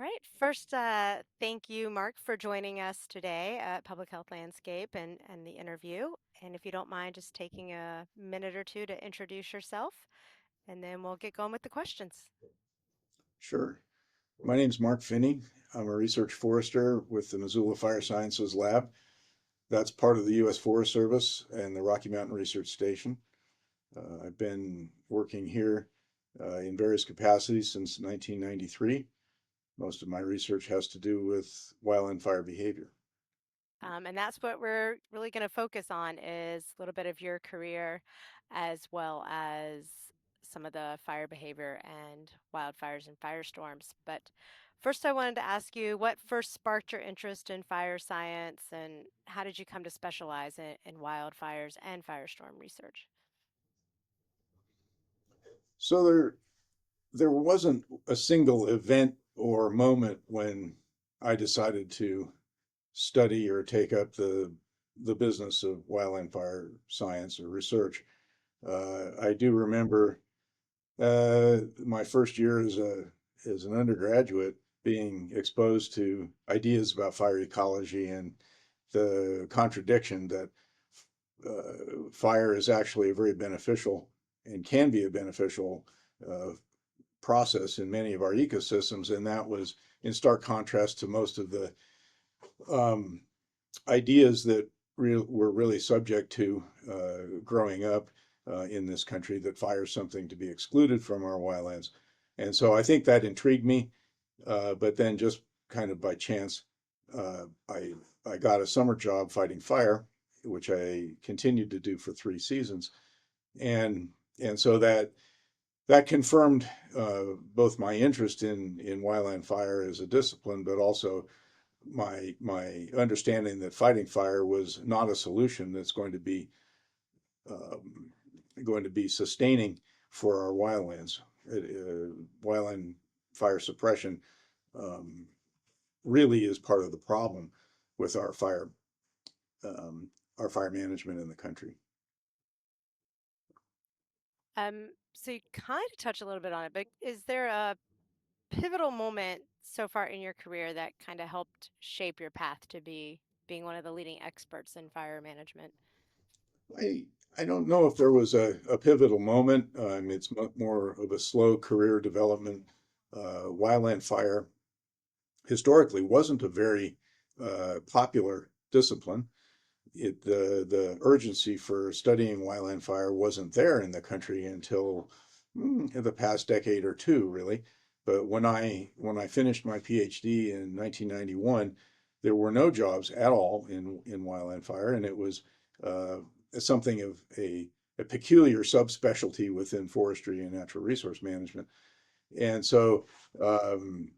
All right. First, thank you, Mark, for joining us today at Public Health Landscape and the interview. And if you don't mind just taking a minute or two to introduce yourself, and then we'll get going with the questions. Sure. My name's Mark Finney. I'm a research forester with the Missoula Fire Sciences Lab. That's part of the U.S. Forest Service and the Rocky Mountain Research Station. I've been working here in various capacities since 1993. Most of my research has to do with wildland fire behavior. And that's what we're really going to focus on is a little bit of your career as well as some of the fire behavior and wildfires and firestorms. But first, I wanted to ask you what first sparked your interest in fire science and how did you come to specialize in wildfires and firestorm research? So there wasn't a single event or moment when I decided to study or take up the business of wildland fire science or research. I do remember my first year as an undergraduate being exposed to ideas about fire ecology and the contradiction that fire is actually a very beneficial and can be a beneficial uh, process in many of our ecosystems, and that was in stark contrast to most of the um, ideas that were really subject to growing up in this country, that fire is something to be excluded from our wildlands. And so I think that intrigued me. But then just kind of by chance, uh, I, I got a summer job fighting fire, which I continued to do for 3 seasons. And, and so that confirmed both my interest in wildland fire as a discipline, but also my understanding that fighting fire was not a solution that's um, going to be sustaining for our wildlands. Wildland fire suppression um, really is part of the problem with um, our fire management in the country. So you kind of touched a little bit on it, but is there a pivotal moment so far in your career that kind of helped shape your path to being one of the leading experts in fire management? I I don't know if there was a pivotal moment. It's more of a slow career development. Wildland fire historically wasn't a very popular discipline. The urgency for studying wildland fire wasn't there in the country until in the past decade or two, really. But when I finished my PhD in 1991, there were no jobs at all in wildland fire, and it was uh, something of a peculiar subspecialty within forestry and natural resource management. And so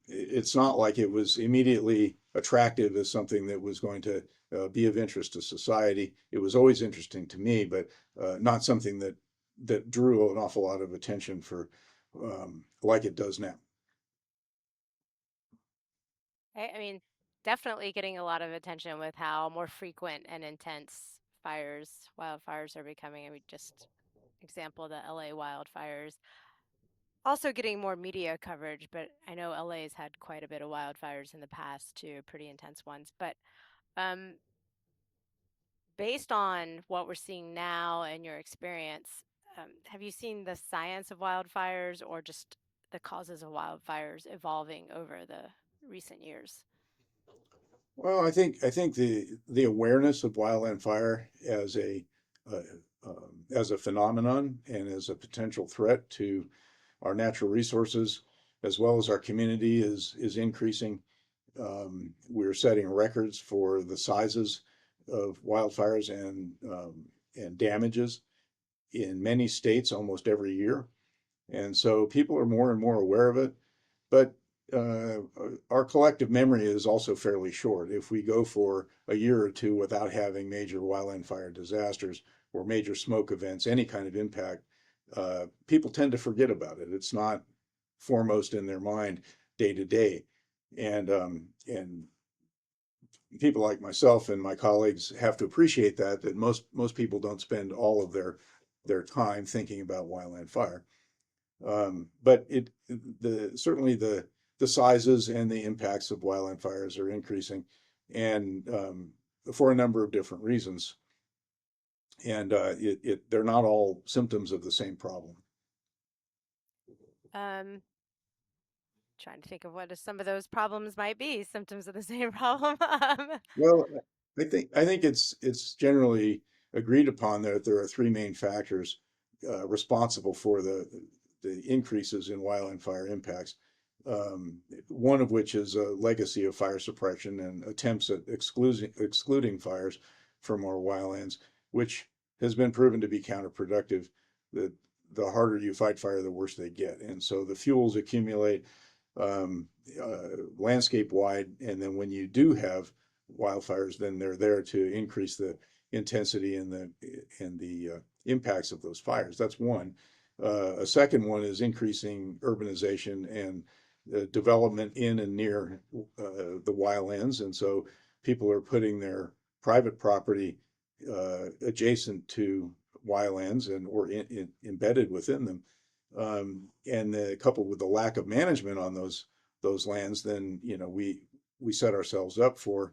it's not like it was immediately attractive as something that was going to be of interest to society. It was always interesting to me, but not something that drew an awful lot of attention for like it does now. I mean, definitely getting a lot of attention with how more frequent and intense wildfires are becoming. I mean, just example, the LA wildfires. Also getting more media coverage, but I know LA's had quite a bit of wildfires in the past too, pretty intense ones. But um, based on what we're seeing now and your experience, have you seen the science of wildfires or just the causes of wildfires evolving over the recent years? Well, I think the awareness of wildland fire uh, as a phenomenon and as a potential threat to our natural resources as well as our community is increasing. We're setting records for the sizes of wildfires and damages in many states almost every year. And so people are more and more aware of it. But uh, our collective memory is also fairly short. If we go for a year or two without having major wildland fire disasters or major smoke events, any kind of impact, people tend to forget about it. It's not foremost in their mind day to day. And people like myself and my colleagues have to appreciate that most people don't spend all of their time thinking about wildland fire. But it the certainly the the sizes and the impacts of wildland fires are increasing, and for a number of different reasons. And they're not all symptoms of the same problem. Um, Trying to think of what some of those problems might be, symptoms of the same problem. Well, I think it's generally agreed upon that there are three main factors responsible for the increases in wildland fire impacts. One of which is a legacy of fire suppression and attempts at excluding fires from our wildlands, which has been proven to be counterproductive. The the harder you fight fire, the worse they get, and so the fuels accumulate um, landscape wide. And then when you do have wildfires, then they're there to increase the intensity and the impacts of those fires. That's one. A second one is increasing urbanization and development in and near the wildlands, and so people are putting their private property adjacent to wildlands and or embedded within them, and coupled with the lack of management on those lands, then we set ourselves up for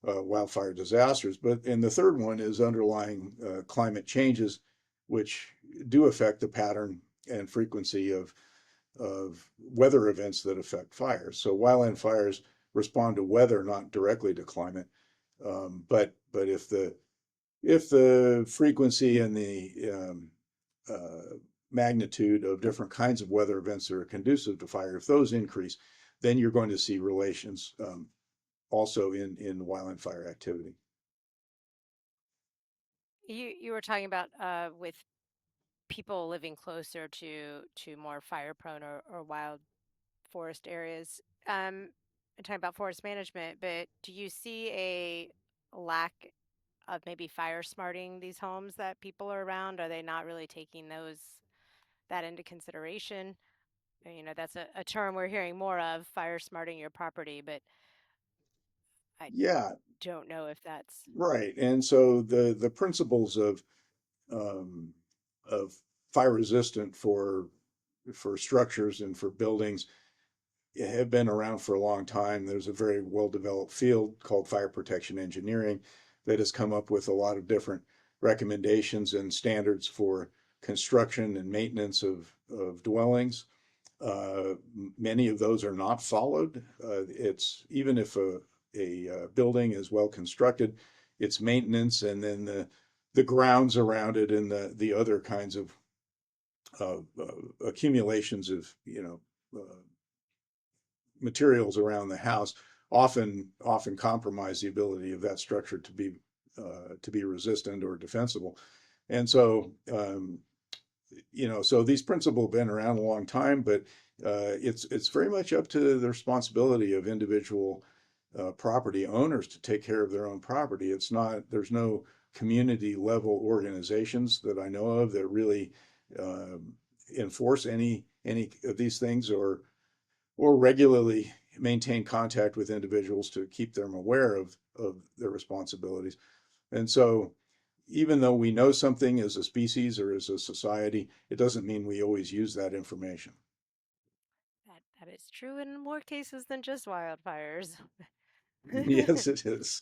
wildfire disasters. But and the third one is underlying climate changes, which do affect the pattern and frequency of weather events that affect fires. So wildland fires respond to weather, not directly to climate. But if the frequency and the magnitude of different kinds of weather events that are conducive to fire, if those increase, then you're going to see relations also in wildland fire activity. You were talking about with people living closer to more fire prone or wild forest areas. I'm talking about forest management, but do you see a lack of maybe fire smarting these homes that people are around? Are they not really taking that into consideration? That's a term we're hearing more of, fire smarting your property, but I Yeah, don't know if that's right. And so the principles um, of fire resistant for structures and for buildings have been around for a long time. There's a very well developed field called fire protection engineering that has come up with a lot of different recommendations and standards for construction and maintenance of dwellings. Many of those are not followed. It's even if a building is well constructed, its maintenance and then the grounds around it and the other kinds of accumulations of materials around the house often compromise the ability of that structure to be resistant or defensible. And so so these principles have been around a long time, but it's very much up to the responsibility of individual property owners to take care of their own property. It's not There's no community level organizations that I know of that really uh, enforce any of these things or regularly maintain contact with individuals to keep them aware of their responsibilities. And so, even though we know something as a species or as a society, it doesn't mean we always use that information. that is true in more cases than just wildfires. Yes, it is.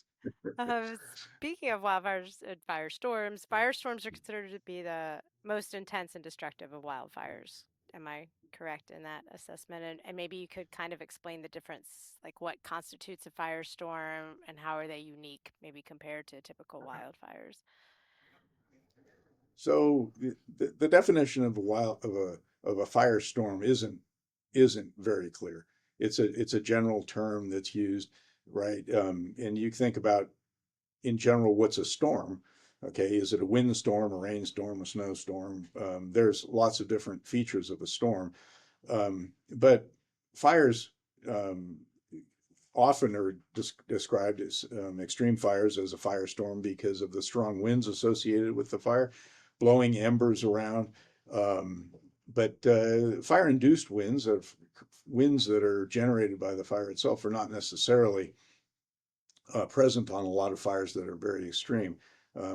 Speaking of wildfires and firestorms are considered to be the most intense and destructive of wildfires. Am I correct in that assessment? And maybe you could kind of explain the difference, like what constitutes a firestorm and how are they unique, maybe compared to typical wildfires. So the definition of a firestorm isn't very clear. It's a general term that's used, right? And you think about in general, what's a storm? Okay, is it a windstorm, a rainstorm, a snowstorm? There's lots of different features of a storm, but fires um, often are described as extreme fires as a firestorm because of the strong winds associated with the fire, blowing embers around. Um, but fire-induced winds that are generated by the fire itself are not necessarily present on a lot of fires that are very extreme.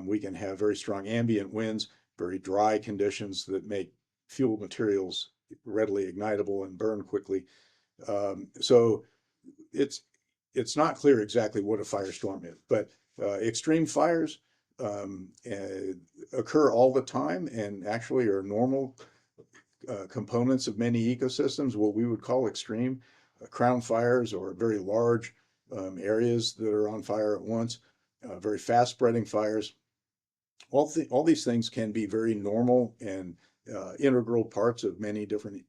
We can have very strong ambient winds, very dry conditions that make fuel materials readily ignitable and burn quickly. So it's it's not clear exactly what a firestorm is, but extreme fires occur all the time and actually are normal components of many ecosystems, what we would call extreme crown fires or very large areas that are on fire at once, very fast spreading fires. All these things can be very normal and integral parts of many different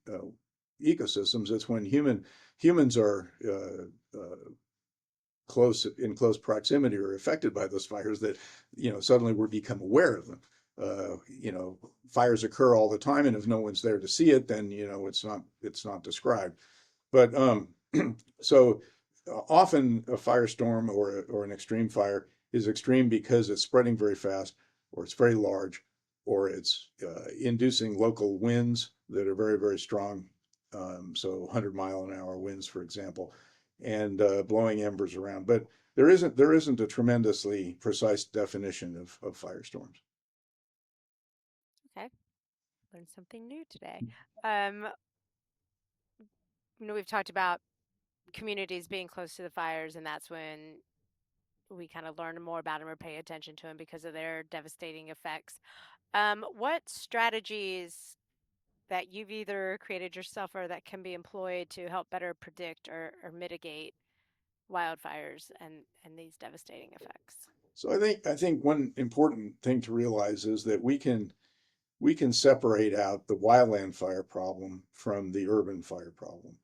ecosystems. It's when humans are close proximity or affected by those fires that suddenly we become aware of them. Fires occur all the time, and if no one's there to see it, then it's not described. But so often a firestorm or an extreme fire is extreme because it's spreading very fast, or it's very large, or it's inducing local winds that are very, very strong. So 100-mile-an-hour winds, for example, and blowing embers around. But there isn't a tremendously precise definition of firestorms. Okay, learned something new today. Um, we've talked about communities being close to the fires, and that's when we kind of learn more about them or pay attention to them because of their devastating effects. What strategies that you've either created yourself or that can be employed to help better predict or mitigate wildfires and these devastating effects? So I think one important thing to realize is that we can separate out the wildland fire problem from the urban fire problem.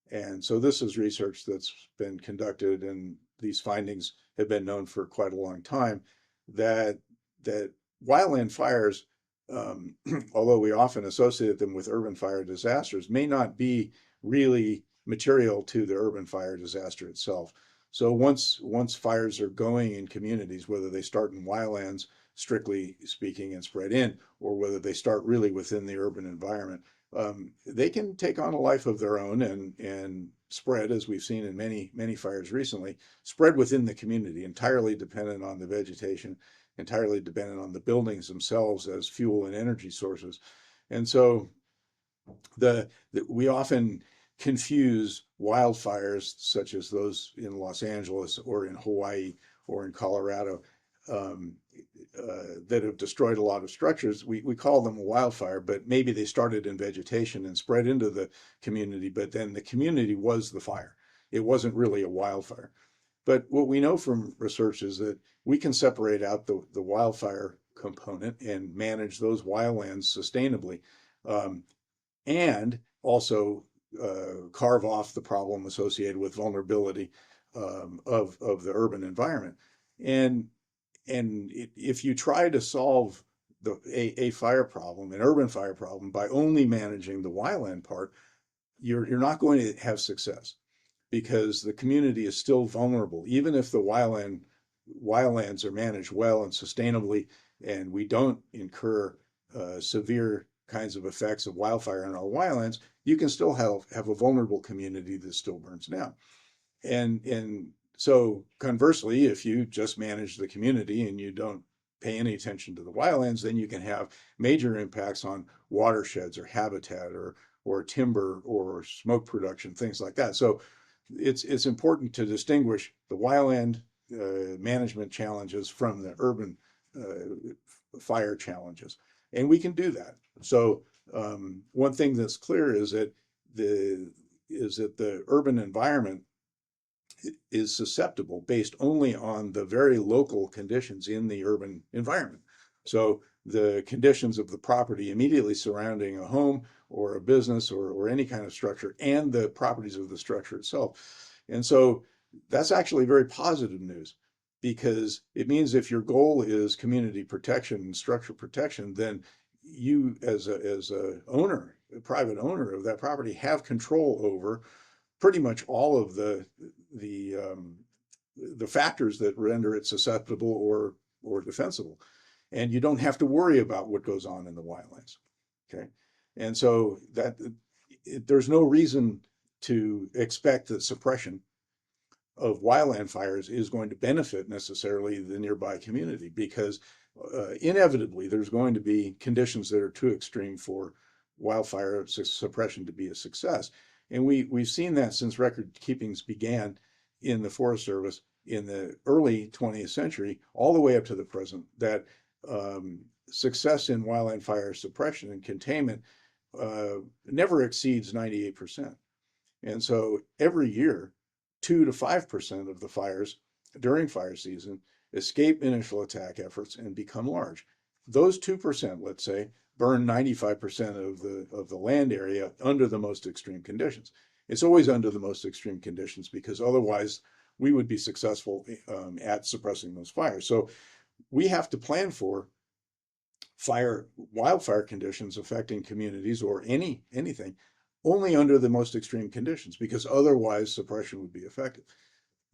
And so this is research that's been conducted, and these findings have been known for quite a long time, that that wildland fires, although we often associate them with urban fire disasters, may not be really material to the urban fire disaster itself. So once fires are going in communities, whether they start in wildlands, strictly speaking, and spread in, or whether they start really within the urban environment, they can take on a life of their own and spread, as we've seen in many fires recently, spread within the community, entirely dependent on the vegetation, entirely dependent on the buildings themselves as fuel and energy sources. And so we often confuse wildfires such as those in Los Angeles or in Hawaii or in Colorado, um, that have destroyed a lot of structures. We call them a wildfire, but maybe they started in vegetation and spread into the community, but then the community was the fire. It wasn't really a wildfire. But what we know from research is that we can separate out the wildfire component and manage those wildlands sustainably, um, and also carve off the problem associated with vulnerability of the urban environment. And if you try to solve a fire problem, an urban fire problem, by only managing the wildland part, you're not going to have success, because the community is still vulnerable, even if the wildlands are managed well and sustainably, and we don't incur severe kinds of effects of wildfire in our wildlands. You can still have a vulnerable community that still burns down. And so conversely, if you just manage the community and you don't pay any attention to the wildlands, then you can have major impacts on watersheds or habitat or timber or smoke production, things like that. So it's important to distinguish the wildland management challenges from the urban fire challenges, and we can do that. So one thing that's clear is that the urban environment is susceptible based only on the very local conditions in the urban environment. So the conditions of the property immediately surrounding a home or a business or any kind of structure, and the properties of the structure itself. And so that's actually very positive news, because it means if your goal is community protection and structure protection, then you as a owner, a private owner of that property, have control over pretty much all of the um, the factors that render it susceptible or defensible, and you don't have to worry about what goes on in the wildlands. Okay, and so there's no reason to expect that suppression of wildland fires is going to benefit necessarily the nearby community, because inevitably there's going to be conditions that are too extreme for wildfire suppression to be a success. And we've seen that since record keepings began in the Forest Service in the early 20th century, all the way up to the present, that success in wildland fire suppression and containment never exceeds 98%. And so every year, 2 to 5% of the fires during fire season escape initial attack efforts and become large. Those 2%, let's say, burn 95% of the land area under the most extreme conditions. It's always under the most extreme conditions because otherwise we would be successful at suppressing those fires. So we have to plan for wildfire conditions affecting communities or anything only under the most extreme conditions because otherwise suppression would be effective.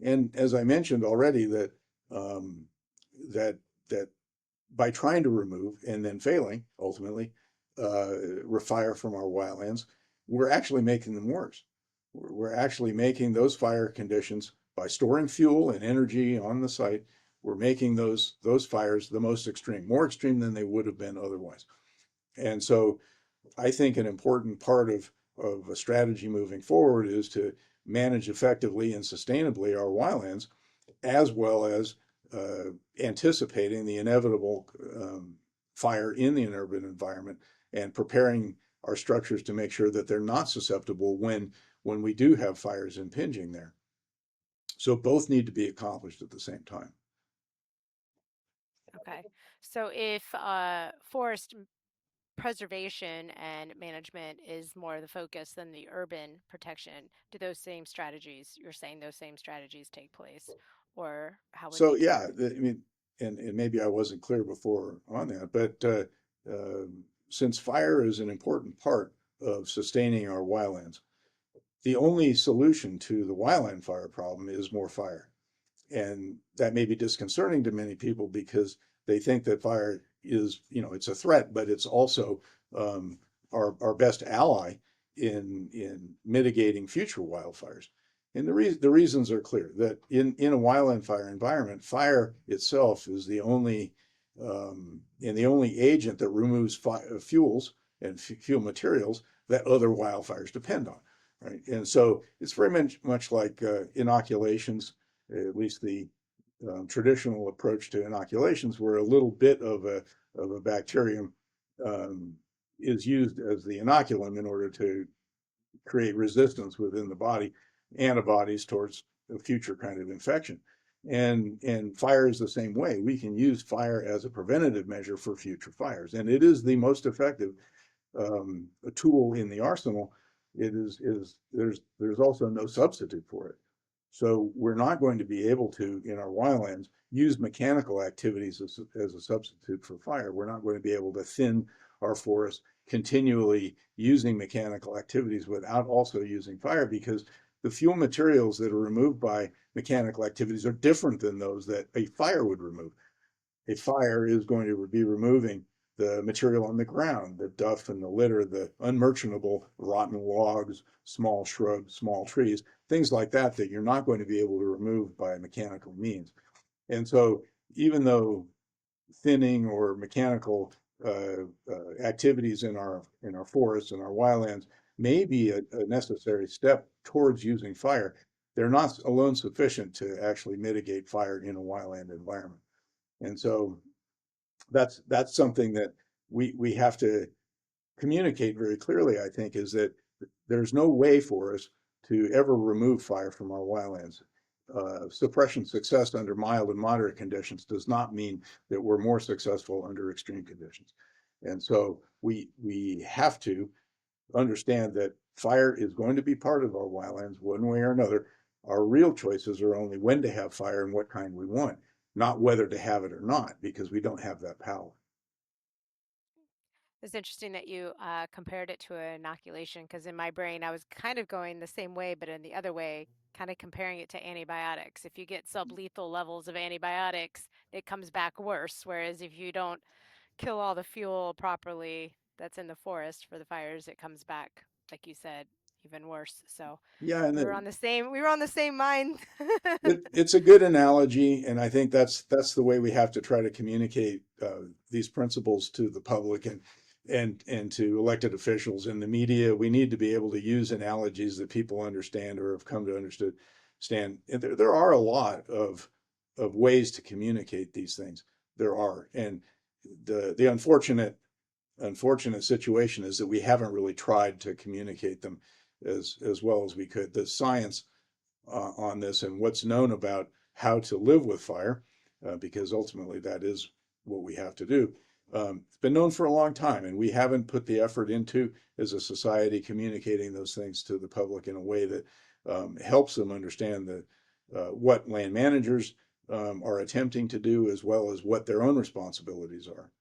And as I mentioned already, um, that that by trying to remove and then failing ultimately fire from our wildlands, we're actually making them worse. We're actually making those fire conditions by storing fuel and energy on the site. We're making those fires the most extreme, more extreme than they would have been otherwise. And so I think an important part of a strategy moving forward is to manage effectively and sustainably our wildlands, as well as uh, anticipating the inevitable fire in the urban environment and preparing our structures to make sure that they're not susceptible when we do have fires impinging there. So both need to be accomplished at the same time. Okay. So if forest preservation and management is more the focus than the urban protection, do those same strategies, you're saying those same strategies take place, or how would So they yeah, compare? I mean, and maybe I wasn't clear before on that, but since fire is an important part of sustaining our wildlands, the only solution to the wildland fire problem is more fire. And that may be disconcerting to many people because they think that fire is, it's a threat, but it's also um, our best ally in mitigating future wildfires. And the reasons are clear that in a wildland fire environment, fire itself is the only and the only agent that removes fuels and fuel materials that other wildfires depend on, right? And so it's very much like inoculations, at least the traditional approach to inoculations, where a little bit of a bacterium um, is used as the inoculum in order to create resistance within the body, antibodies towards a future kind of infection. And fire is the same way. We can use fire as a preventative measure for future fires, and it is the most effective a tool in the arsenal. It is there's also no substitute for it. So we're not going to be able to, in our wildlands, use mechanical activities as a substitute for fire. We're not going to be able to thin our forest continually using mechanical activities without also using fire because the fuel materials that are removed by mechanical activities are different than those that a fire would remove. A fire is going to be removing the material on the ground, the duff and the litter, the unmerchantable rotten logs, small shrubs, small trees, things like that that you're not going to be able to remove by mechanical means. And so even though thinning or mechanical activities in our forests and our wildlands may be a necessary step towards using fire, they're not alone sufficient to actually mitigate fire in a wildland environment. And so that's something that we have to communicate very clearly, I think, is that there's no way for us to ever remove fire from our wildlands. Suppression success under mild and moderate conditions does not mean that we're more successful under extreme conditions. And so we have to understand that fire is going to be part of our wildlands one way or another. Our real choices are only when to have fire and what kind we want, not whether to have it or not, because we don't have that power. It's interesting that you compared it to an inoculation because in my brain I was kind of going the same way, but in the other way, kind of comparing it to antibiotics. If you get sublethal levels of antibiotics, it comes back worse. Whereas if you don't kill all the fuel properly that's in the forest for the fires, it comes back, like you said, even worse. So Yeah, and we were on the same mind. it's a good analogy, and I think that's the way we have to try to communicate these principles to the public. and to elected officials in the media, we need to be able to use analogies that people understand or have come to understand. And there are a lot of ways to communicate these things. There are, and the unfortunate situation is that we haven't really tried to communicate them as well as we could. The science on this and what's known about how to live with fire, because ultimately that is what we have to do. It's been known for a long time, and we haven't put the effort into, as a society, communicating those things to the public in a way that helps them understand what land managers are attempting to do, as well as what their own responsibilities are.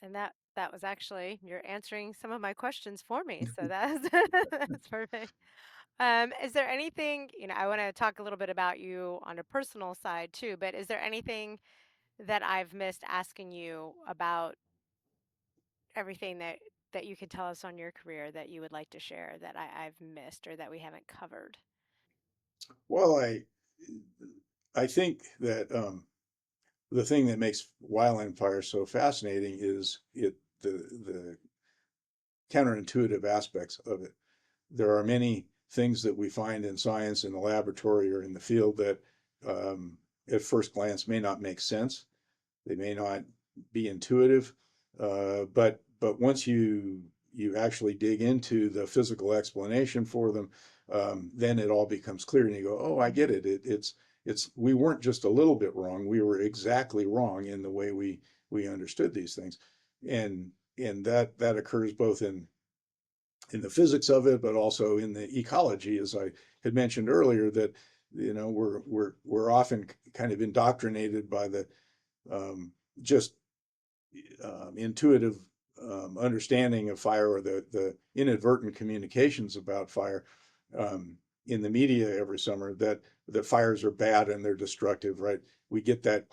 And that was actually you're answering some of my questions for me, so that's that's perfect. Is there anything, I want to talk a little bit about you on a personal side too, but is there anything that I've missed asking you about everything that you can tell us on your career that you would like to share that I've missed or that we haven't covered? Well, I think that the thing that makes wildland fire so fascinating is the counterintuitive aspects of it. There are many things that we find in science in the laboratory or in the field that at first glance may not make sense. They may not be intuitive, but once you actually dig into the physical explanation for them, then it all becomes clear, and you go, "Oh, I get it. It's we weren't just a little bit wrong. We were exactly wrong in the way we understood these things," and that occurs both in the physics of it, but also in the ecology, as I had mentioned earlier, that we're often kind of indoctrinated by the just intuitive understanding of fire, or the inadvertent communications about fire in the media every summer, that fires are bad and they're destructive, right? We get that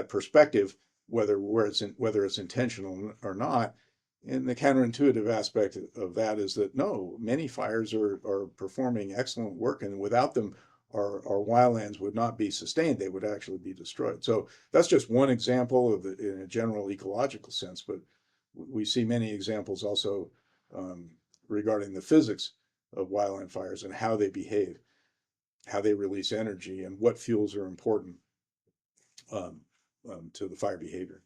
perspective, whether it's intentional or not. And the counterintuitive aspect of that is that no, many fires are performing excellent work, and without them, our wildlands would not be sustained. They would actually be destroyed. So that's just one example of in a general ecological sense, but we see many examples also um, regarding the physics of wildland fires and how they behave, how they release energy, and what fuels are important um, to the fire behavior.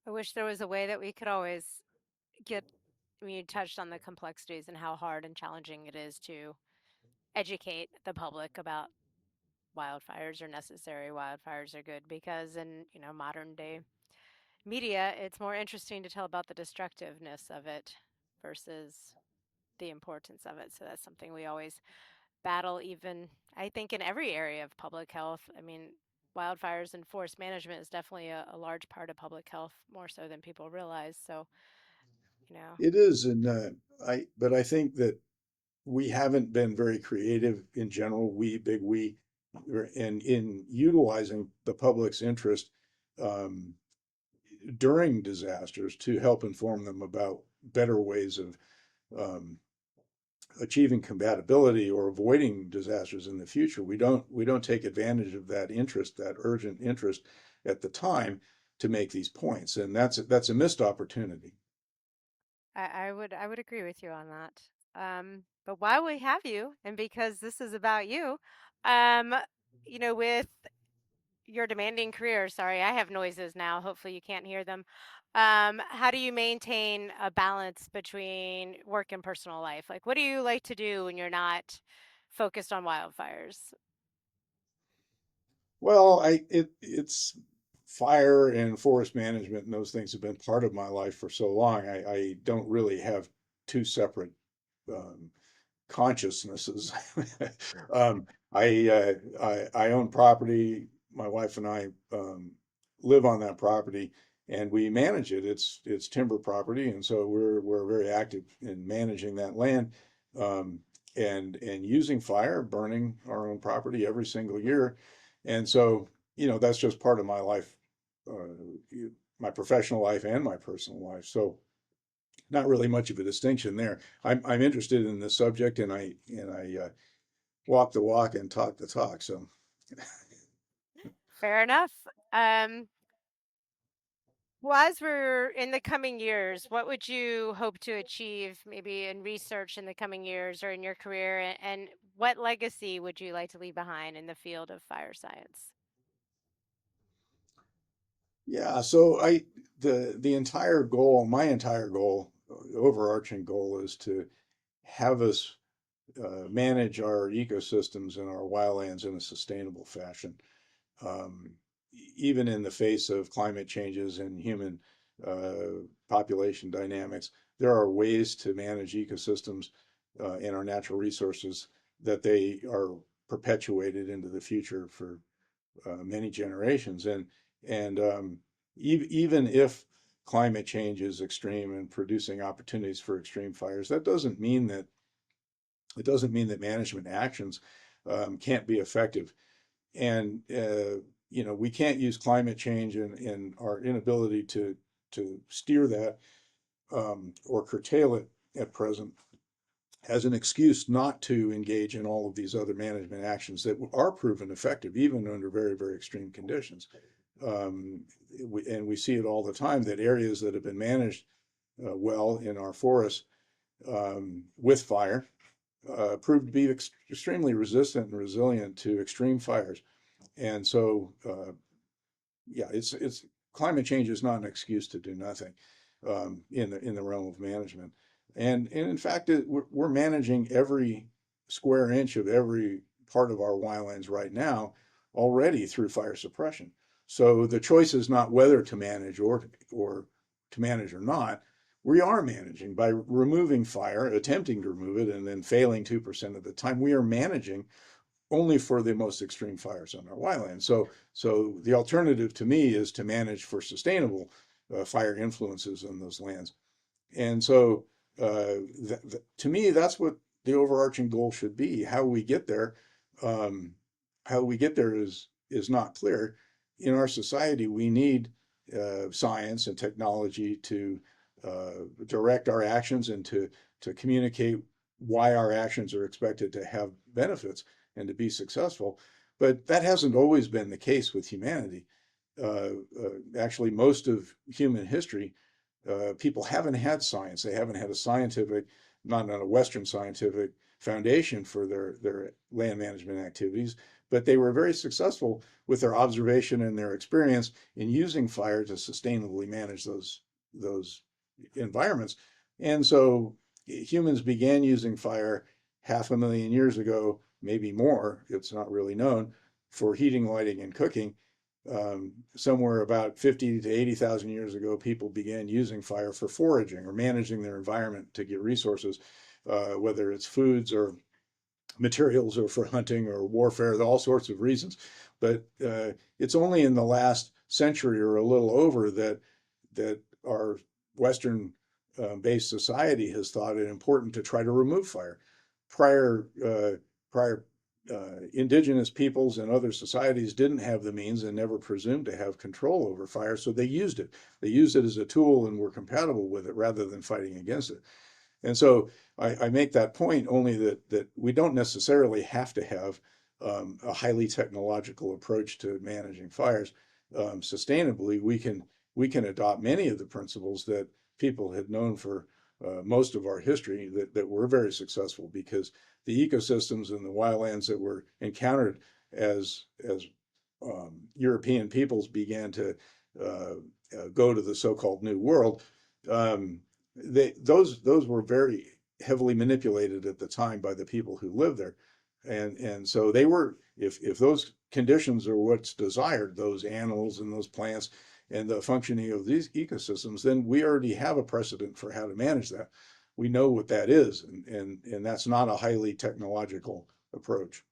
I wish there was a way that we could always get, I mean, you touched on the complexities and how hard and challenging it is to educate the public about wildfires are necessary, wildfires are good, because in, modern day media, it's more interesting to tell about the destructiveness of it versus the importance of it. So that's something we always battle, even I think in every area of public health. I mean, wildfires and forest management is definitely a large part of public health, more so than people realize. So, you know, It is, and but I think that we haven't been very creative in general, big we, and in utilizing the public's interest um, during disasters to help inform them about better ways of um, achieving compatibility or avoiding disasters in the future. We don't take advantage of that interest, that urgent interest at the time, to make these points, and that's a missed opportunity. I would agree with you on that. But while we have you, and because this is about you, um, with your demanding career, sorry, I have noises now. Hopefully you can't hear them. How do you maintain a balance between work and personal life? Like, what do you like to do when you're not focused on wildfires? Well, it's fire and forest management, and those things have been part of my life for so long. I don't really have two separate um, consciousnesses. I own property. My wife and I live on that property, and we manage it. It's timber property, and so we're very active in managing that land, um, and using fire, burning our own property every single year. And so, that's just part of my life, uh, my professional life and my personal life. So not really much of a distinction there. I'm interested in this subject, and I walk the walk and talk the talk. So Fair enough. Um, Well, as we're in the coming years, what would you hope to achieve maybe in research in the coming years or in your career? And what legacy would you like to leave behind in the field of fire science? Yeah, so the entire goal, my entire goal, overarching goal is to have us manage our ecosystems and our wildlands in a sustainable fashion, um, even in the face of climate changes and human population dynamics. There are ways to manage ecosystems and our natural resources that they are perpetuated into the future for many generations. And even if climate change is extreme and producing opportunities for extreme fires, that doesn't mean that it doesn't mean that management actions can't be effective. And we can't use climate change and our inability to steer that or curtail it at present as an excuse not to engage in all of these other management actions that are proven effective, even under very, very extreme conditions. And we see it all the time that areas that have been managed well in our forests with fire proved to be extremely resistant and resilient to extreme fires. And so, yeah, it's climate change is not an excuse to do nothing in the realm of management. And in fact, we're managing every square inch of every part of our wildlands right now already through fire suppression. So the choice is not whether to manage or to manage or not. We are managing by removing fire, attempting to remove it, and then failing 2% of the time. We are managing only for the most extreme fires on our wildland. So the alternative to me is to manage for sustainable fire influences on those lands. And so to me, that's what the overarching goal should be. How we get there, um, how we get there is not clear. In our society, we need science and technology to direct our actions and to communicate why our actions are expected to have benefits and to be successful. But that hasn't always been the case with humanity. Actually, most of human history, people haven't had science. They haven't had a scientific, not a Western scientific foundation for their land management activities, but they were very successful with their observation and their experience in using fire to sustainably manage those environments. And so humans began using fire 500,000 years ago, maybe more, it's not really known, for heating, lighting, and cooking. Somewhere about 50 to 80,000 years ago, people began using fire for foraging or managing their environment to get resources, whether it's foods or materials or for hunting or warfare, all sorts of reasons. But it's only in the last century or a little over that our Western based society has thought it important to try to remove fire. Prior indigenous peoples and other societies didn't have the means and never presumed to have control over fire, so they used it. They used it as a tool and were compatible with it rather than fighting against it. And so I make that point only that we don't necessarily have to have a highly technological approach to managing fires sustainably. We can adopt many of the principles that people had known for most of our history that were very successful because the ecosystems and the wildlands that were encountered as European peoples began to uh, go to the so-called New World. Um, those were very heavily manipulated at the time by the people who lived there, and so they were if those conditions are what's desired, those animals and those plants and the functioning of these ecosystems, then we already have a precedent for how to manage that. We know what that is, and that's not a highly technological approach.